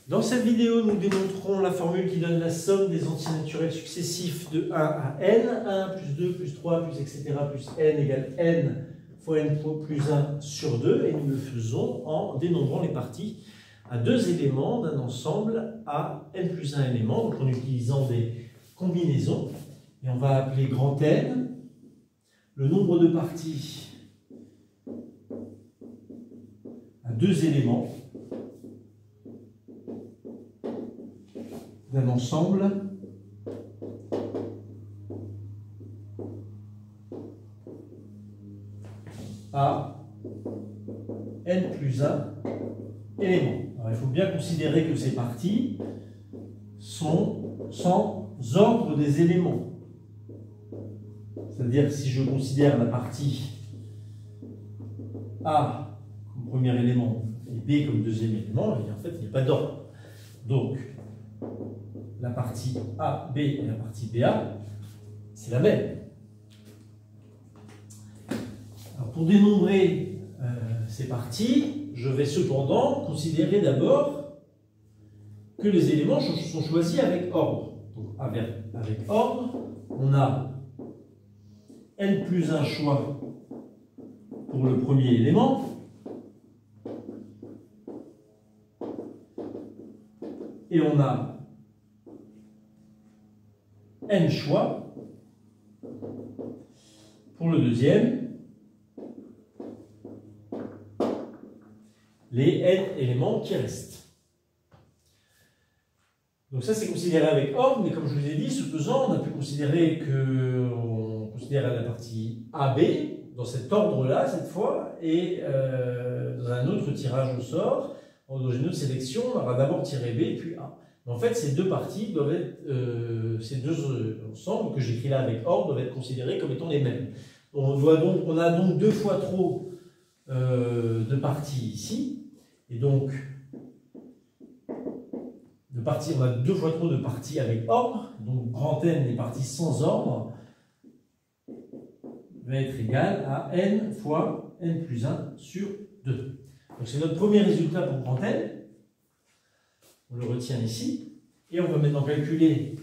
Dans cette vidéo, nous démontrons la formule qui donne la somme des entiers naturels successifs de 1 à n, 1 plus 2 plus 3 plus etc. plus n égale n fois n plus 1 sur 2, et nous le faisons en dénombrant les parties à deux éléments d'un ensemble à n plus 1 éléments, donc en utilisant des combinaisons, et on va appeler grand N le nombre de parties à deux éléments d'un ensemble à n plus 1 éléments. Alors, il faut bien considérer que ces parties sont sans ordre des éléments. C'est-à-dire que si je considère la partie A comme premier élément et B comme deuxième élément, en fait, il n'y a pas d'ordre. Donc, la partie AB et la partie BA, c'est la même. Alors, pour dénombrer ces parties, je vais cependant considérer d'abord que les éléments sont choisis avec ordre. Donc, avec ordre, on a n plus 1 choix pour le premier élément, et on a n choix pour le deuxième, les n éléments qui restent. Donc ça, c'est considéré avec ordre, mais comme je vous ai dit, ce faisant, on a pu considérer qu'on considère la partie AB dans cet ordre-là, cette fois, et dans un autre tirage au sort, dans une autre sélection, on aura d'abord tiré B, puis A. Mais en fait, ces deux parties doivent être, ces deux ensembles que j'écris là avec ordre, doivent être considérés comme étant les mêmes. On a donc deux fois trop de parties ici, et donc on a deux fois trop de parties avec ordre, donc grand N, les parties sans ordre, va être égal à n fois n plus 1 sur 2. Donc c'est notre premier résultat pour grand N. On le retient ici. Et on va maintenant calculer.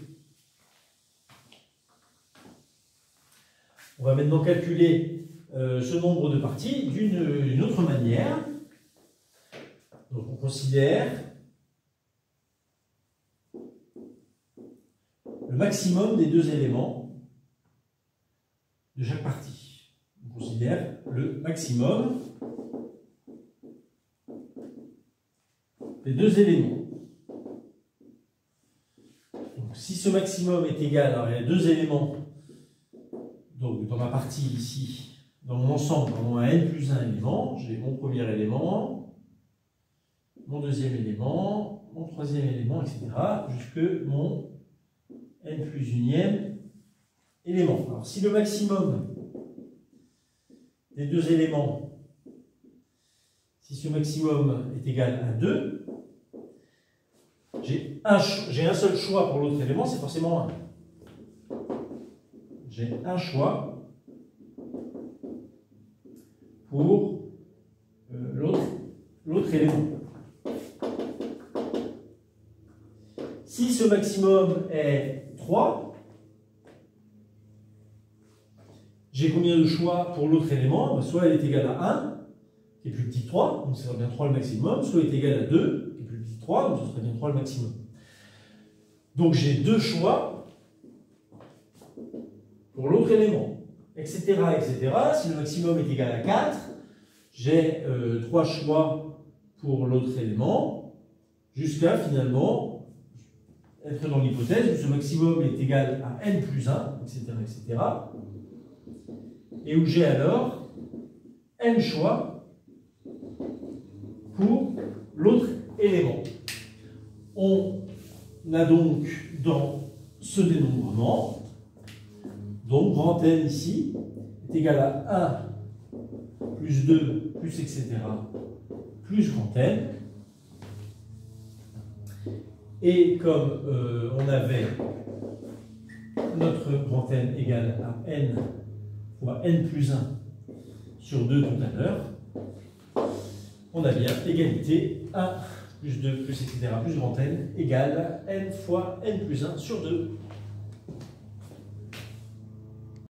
Ce nombre de parties d'une autre manière. Donc on considère le maximum des deux éléments de chaque partie. On considère le maximum des deux éléments. Donc, si ce maximum est égal, alors il y a deux éléments, donc dans ma partie ici, dans mon ensemble, dans un n plus 1 élément, j'ai mon premier élément, mon deuxième élément, mon troisième élément, etc., jusque mon n plus unième élément. Alors si le maximum des deux éléments, si ce maximum est égal à 2, j'ai un seul choix pour l'autre élément, c'est forcément 1. J'ai un choix pour l'autre élément. Si ce maximum est 3, j'ai combien de choix pour l'autre élément? Soit elle est égale à 1, qui est plus petit que 3, donc ça sera bien 3 le maximum, soit elle est égale à 2, qui est plus petit que 3, donc ce sera bien 3 le maximum. Donc j'ai deux choix pour l'autre élément, etc., etc. Si le maximum est égal à 4, j'ai 3 choix pour l'autre élément, jusqu'à finalement être dans l'hypothèse où ce maximum est égal à n plus 1, etc., etc., et où j'ai alors n choix pour l'autre élément. On a donc dans ce dénombrement, donc grand N ici est égal à 1 plus 2 plus etc. plus grand N. Et comme on avait notre grand N égal à n fois n plus 1 sur 2 tout à l'heure, on a bien égalité 1 plus 2, plus etc., plus grand N, égale n fois n plus 1 sur 2.